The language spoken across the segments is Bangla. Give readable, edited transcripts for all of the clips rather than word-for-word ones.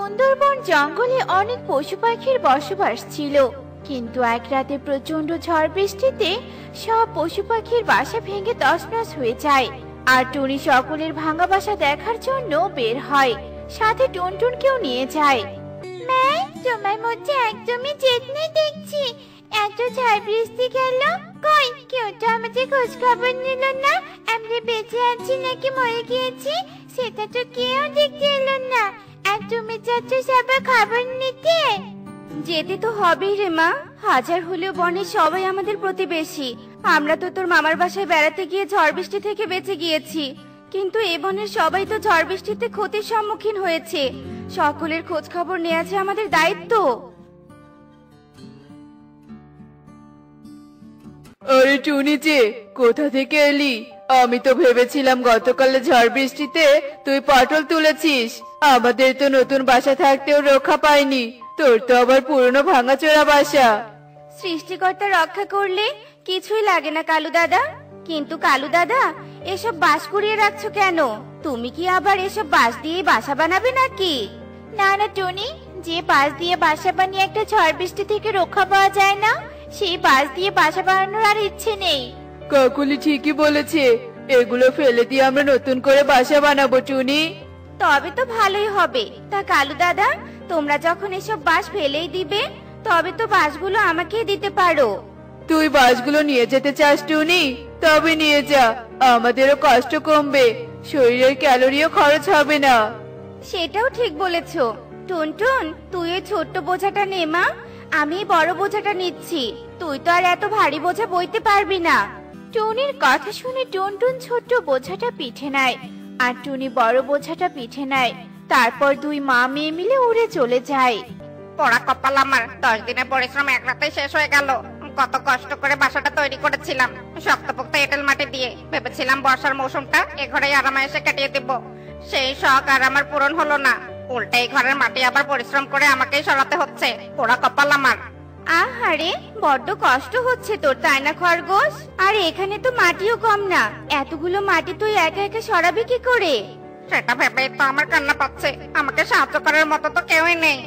সুন্দরবন জঙ্গলে অনেক পশু পাখির বসবাস ছিল, কিন্তু এক রাতে প্রচন্ড ঝড় বৃষ্টিতে সব পশু পাখির বাসা ভেঙে তছনছ হয়ে যায়। আর টুনি সকলের ভাঙা বাসা দেখার জন্য বের হয়, সাথে টুনটুনকেও নিয়ে যায়। মা, তোমার মধ্যে একদমই জেদ নেই দেখছি। এত ঝড় বৃষ্টি গেল, কই কেউ তো আমাদের খোঁজ খবর নিল না। আমরা বেঁচে আছি নাকি মরে গিয়েছি সেটা তো কেউ দেখতে এলো না। আর তুমি চাচ্ছ সবার খবর নিতে? যেতে তো হবেই রে মা, হাজার হলেও বনের সবাই আমাদের প্রতিবেশী। আমরা তো তোর মামার বাসায় বেড়াতে গিয়ে ঝড় বৃষ্টি থেকে বেঁচে গিয়েছি, কিন্তু এ বনের সবাই তো ঝড় বৃষ্টিতে ক্ষতির সম্মুখীন হয়েছে। সকলের খোঁজ খবর নেওয়া যে আমাদের দায়িত্ব। আরে টুনি যে, কোথা থেকে এলি? আমি তো ভেবেছিলাম গতকালে ঝড় বৃষ্টিতে তুই পটল তুলেছিস। আমাদের তো নতুন বাসা থাকতেও রক্ষা পাইনি, তোর তো আবার পুরনো ভাঙাচোরা বাসা। সৃষ্টিকর্তা রক্ষা করলে কিছুই লাগে না কালু দাদা। কিন্তু কালু দাদা, এসব বাঁশ কুড়িয়ে রাখছো কেন? তুমি কি আবার এসব বাঁশ দিয়ে বাসা বানাবে নাকি? না না টুনি, যে বাঁশ দিয়ে বাসা বানিয়ে একটা ঝড় বৃষ্টি থেকে রক্ষা পাওয়া যায় না, সেই বাঁশ দিয়ে বাসা বানানোর আর ইচ্ছে নেই। কাকুলি ঠিকই বলেছে, এগুলো ফেলে দিয়ে আমরা নতুন করে বাসা বানাবো টুনি। তবে তো ভালোই হবে। তা কালু দাদা, তোমরা যখন এসব বাঁশ ফেলেই দিবে, তবে তো বাঁশগুলো আমাকেই দিতে পারো। তুই বাঁশগুলো নিয়ে যেতে চাস টুনি? তবে নিয়ে যা, আমাদেরও কষ্ট কমবে, শরীরের ক্যালোরিও খরচ হবে না। সেটাও ঠিক বলেছো। টুনটুন, তুই ওই ছোট্ট বোঝাটা নে মা, আমি বড় বোঝাটা নিচ্ছি। তুই তো আর এত ভারী বোঝা বইতে পারবি না। টুনির কথা শুনে টুনটুন ছোট্ট বোঝাটা পিঠে নেয়, আর টুনি বড় বোঝাটা পিঠে নেয়। তারপর দুই মা মেয়ে মিলে উড়ে চলে যায়। পোড়া কপাল আমার, 10 দিনের পরিশ্রম এক রাতেই শেষ হয়ে গেল। কত কষ্ট করে বাসাটা তৈরি করেছিলাম, শক্তপোক্ত এঁটেল মাটি দিয়ে। ভেবেছিলাম বর্ষার মৌসুমটা এ ঘরেই আরামায়েশে কাটিয়ে দেব। সেই শখ আর আমার পূরণ হলো না, উল্টে এই ঘরের মাটি আবার পরিশ্রম করে আমাকেই সরাতে হচ্ছে। পোড়া কপাল আমার। আহারে, বড্ড কষ্ট হচ্ছে তোর, তাই না খরগোশ? আর এখানে তো মাটিও কম না, এতগুলো মাটি তুই একা একা সরাবি কি করে? সেটা ভেবে তো আমার কান্না পাচ্ছে। আমাকে সাহায্য করার মতো তো কেউই নেই।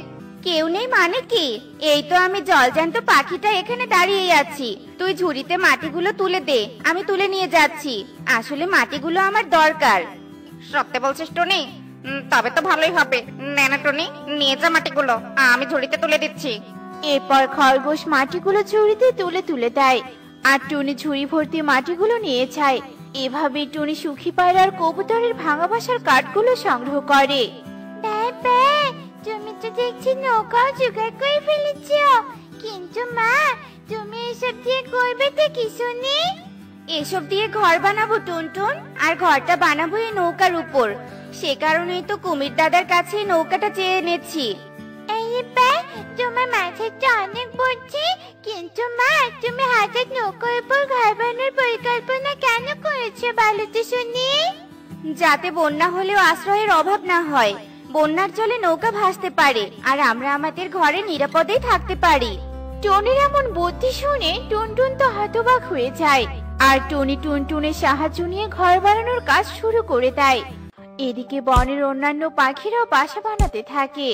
কেউ নেই মানে কি? এই তো আমি জলজ্যান্ত পাখিটা এখানে দাঁড়িয়ে আছি। তুই ঝুড়িতে মাটিগুলো তুলে দে, আমি তুলে নিয়ে যাচ্ছি। আসলে মাটিগুলো আমার দরকার। সত্যি বলছিস টুনি? তবে তো ভালোই হবে। নে না টুনি, নিয়ে যা মাটিগুলো, আমি ঝুড়িতে তুলে দিচ্ছি। এরপর খরগোশ মাটিগুলো ঝুড়িতে তুলে তুলে দেয়, আর টুনি ঝুড়ি ভর্তি মাটিগুলো নিয়ে যায়। এভাবে টুনি সুখী পায়রার কবুতরের ভাঙা বাসার কাঠগুলো সংগ্রহ করে। বাবা, তুমি তো দেখছি নৌকাও জোগাড় করে ফেলেছ, কিন্তু মা, তুমি এসব দিয়ে করবে তো কি শুনি? এসব দিয়ে ঘর বানাবো টুনটুন, আর ঘরটা বানাবো এই নৌকার উপর। সে কারণেই তো কুমির দাদার কাছে নৌকাটা চেয়ে এনেছি। তোমার মাথাটা অনেক বুদ্ধি, কিন্তু মা, তুমি হঠাৎ নৌকার উপর ঘর বানানোর পরিকল্পনা কেন করেছো বলো তো শুনি? যাতে বন্যা হলেও আশ্রয়ের অভাব না হয়, বন্যার জলে নৌকা ভাসতে পারে, আর আমরা আমাদের ঘরে নিরাপদে থাকতে পারি। টুনির এমন বুদ্ধি শুনে টুনটুন তো হতবাক হয়ে যায়, আর টুনি টুনটুনের সাহায্য নিয়ে ঘর বানানোর কাজ শুরু করে দেয়। এদিকে বনের অন্যান্য পাখিরাও বাসা বানাতে থাকে।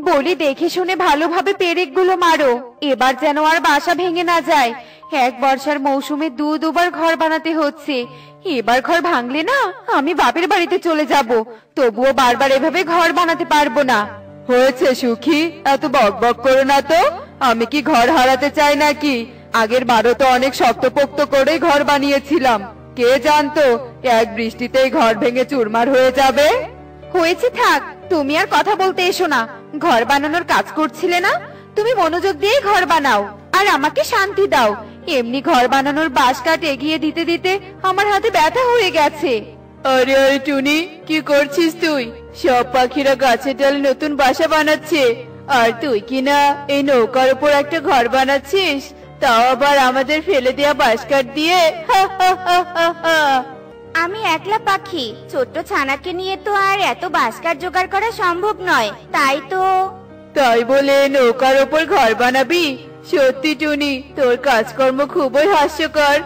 বলি, দেখে শুনে ভালোভাবে পেরেকগুলো মারো, এবার যেন আর বাসা ভেঙে না যায়। এক বর্ষার মৌসুমে দুবার ঘর বানাতে হচ্ছে, এবার ঘর ভাঙলে না আমি বাপের বাড়িতে চলে যাব। তবুও বারবার এভাবে ঘর বানাতে পারবো না। হয়েছে সুখী, এত বকবক করো না তো। আমি কি ঘর হারাতে চাই নাকি? আগের বারও তো অনেক শক্তপোক্ত করেই ঘর বানিয়েছিলাম, কে জানতো এক বৃষ্টিতেই ঘর ভেঙে চুরমার হয়ে যাবে। হয়েছে, থাক, তুমি আর কথা বলতে এসো না। ঘর বানানোর কাজ করছিলে না, তুমি মনোযোগ দিয়ে ঘর বানাও আর আমাকে শান্তি দাও। এমনি ঘর বানানোর বাঁশ কাঠ এগিয়ে দিতে দিতে আমার হাতে ব্যথা হয়ে গেছে। আরে আরে টুনি, কি করছিস তুই? সব পাখিরা গাছের ডালে নতুন বাসা বানাচ্ছে, আর তুই কিনা এই নৌকার উপর একটা ঘর বানাচ্ছিস, তাও আবার আমাদের ফেলে দেয়া বাঁশ কাঠ দিয়ে। আমি একলা পাখি, ছোট্ট ছানাকে নিয়ে তো আর এত বাঁশকাঠ জোগাড় করা সম্ভব নয়। তাই বলে নৌকার ওপর ঘর বানাবি? সত্যি টুনি, তোর কাজকর্ম খুবই হাস্যকর।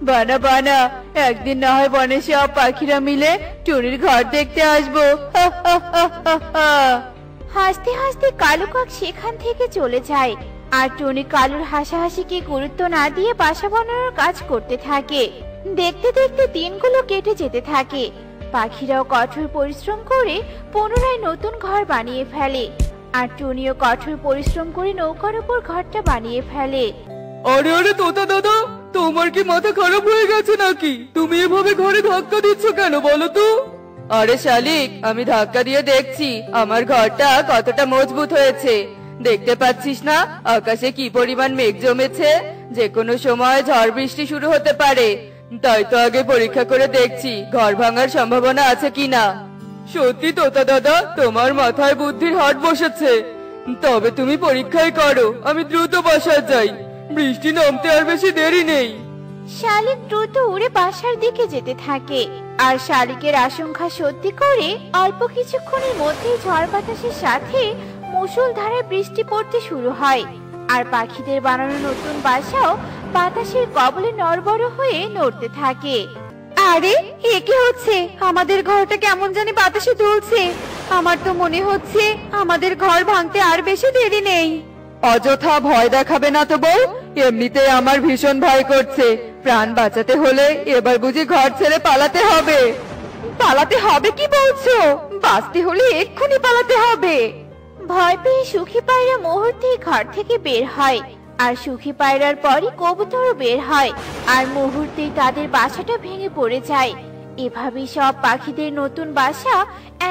বানা বানা, একদিন না হয় বনে সব পাখিরা মিলে টুনির ঘর দেখতে আসবো। হাসতে হাসতে কালু কাক সেখান থেকে চলে যায়। আর টুনি কালুর হাসাহাসিকে গুরুত্ব না দিয়ে বাসা বানানোর কাজ করতে থাকে। দেখতে দেখতে দিনগুলো কেটে যেতে থাকে। পাখিরাও কঠোর পরিশ্রম করে পুনরায় নতুন ঘর বানিয়ে ফেলে। আর টুনিও কঠোর পরিশ্রম করে নৌকার উপর ঘরটা বানিয়ে ফেলে। আরে আরে তোতা দাদা, তোমার কি মাথা খারাপ হয়ে গেছে নাকি? তুমি এভাবে ঘরে ধাক্কা দিচ্ছ কেন বলো তো? আরে শালিক, আমি ধাক্কা দিয়ে দেখছি আমার ঘরটা কতটা মজবুত হয়েছে। দেখতে পাচ্ছিস না আকাশে কি পরিমাণ মেঘ জমেছে? যে কোনো সময় ঝড় বৃষ্টি শুরু হতে পারে। তাই তো আগে পরীক্ষা করে দেখছি ঘর ভাঙার সম্ভাবনা আছে কিনা। সত্যি তোতা দাদা, তোমার মাথায় বুদ্ধির হাট বসেছে। তবে তুমি পরীক্ষায় করো, আমি দ্রুত বাসায় যাই। বৃষ্টি নামতে আর বেশি দেরি নেই। শালিক দ্রুত উড়ে বাসার দিকে যেতে থাকে। আর শালিকের আশঙ্কা সত্যি করে অল্প কিছুক্ষণের মধ্যেই ঝড় বাতাসের সাথে মুষলধারে বৃষ্টি পড়তে শুরু হয়। আর পাখিদের বানানো নতুন বাসাও বাতাসের কবলে নড়বড় হয়ে নড়তে থাকে। আরে এ কি হচ্ছে? আমাদের ঘরটা কেমন জানি বাতাসে দুলছে। আমার তো মনে হচ্ছে আমাদের ঘর ভাঙতে আর বেশি দেরি নেই। অযথা ভয় দেখাবে না তো বউ, এমনিতেই আমার ভীষণ ভয় করছে। প্রাণ বাঁচাতে হলে এবার বুঝি ঘর ছেড়ে পালাতে হবে। পালাতে হবে কি বলছো? বাঁচতে হলে এক্ষুনি পালাতে হবে। ভয় পেয়ে সুখী পায়রা মুহূর্তেই ঘর থেকে বের হয়। আর সুখী পায়রার পরই কবুতরও বের হয়। আর মুহূর্তেই তাদের বাসাটা ভেঙে পড়ে যায়। এভাবেই সব পাখিদের নতুন বাসা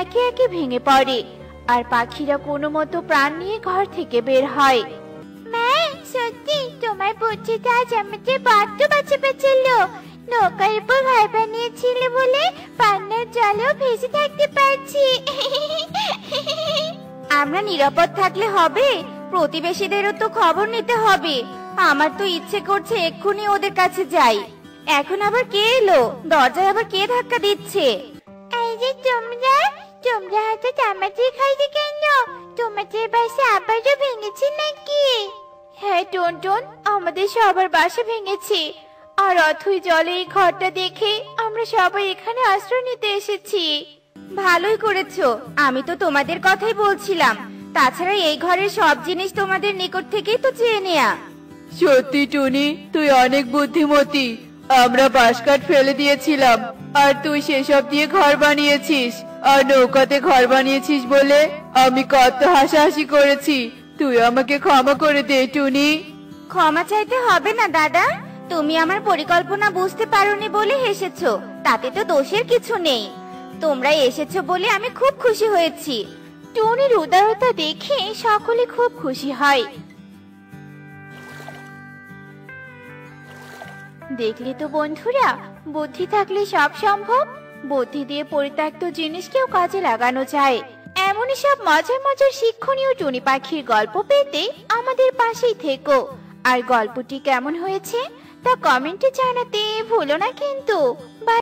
একে একে ভেঙে পড়ে। আর পাখিরা কোনো মতো প্রাণ নিয়ে ঘর থেকে বের হয়। মা, সত্যি তোমার বুদ্ধিটা আজ আমাদের বড্ড বাঁচালো। নৌকার উপর ঘর বানিয়েছিলে বলে পান্নার জলেও ভেসে থাকতে পারছি। আমরা নিরাপদ থাকলে হবে? প্রতিবেশীদেরও তো খবর নিতে হবে। আমার তো ইচ্ছে করছে এক্ষুনি ওদের কাছে যাই। এখন আবার কে এলো? দরজায় আবার কে ধাক্কা দিচ্ছে? এই যে তোমরা হঠাৎ আমাদের খাইতে কেন? তোমাদের বাসা আবারও ভেঙেছে নাকি? হ্যাঁ টুনটুন, আমাদের সবার বাসা ভেঙেছে। আর অথই জলে এই ঘরটা দেখে আমরা সবাই এখানে আশ্রয় নিতে এসেছি। ভালোই করেছো, আমি তো তোমাদের কথাই বলছিলাম। তাছাড়া এই ঘরের সব জিনিস তোমাদের নিকট থেকেই তো চেয়ে নেয়া। সত্যি টুনি, তুই অনেক বুদ্ধিমতী। আমরা বাঁশকাঠ ফেলে দিয়েছিলাম আর তুই সেসব দিয়ে ঘর বানিয়েছিস। আর নৌকাতে ঘর বানিয়েছিস বলে আমি কত হাসাহাসি করেছি। তুই আমাকে ক্ষমা করে দে টুনি। ক্ষমা চাইতে হবে না দাদা, তুমি আমার পরিকল্পনা বুঝতে পারোনি বলে হেসেছো, তাতে তো দোষের কিছু নেই। তোমরা এসেছো বলে আমি খুব খুশি হয়েছি। টুনির উদারতা দেখে সকলে খুব খুশি হয়। দেখলে তো বন্ধুরা, বুদ্ধি থাকলে সব সম্ভব। বুদ্ধি দিয়ে পরিত্যক্ত জিনিসকেও কাজে লাগানো যায়। এমনই সব মজার মজার শিক্ষণীয় টুনি পাখির গল্প পেতে আমাদের পাশেই থেকো। আর গল্পটি কেমন হয়েছে তা কমেন্টে জানাতে ভুলো না কিন্তু।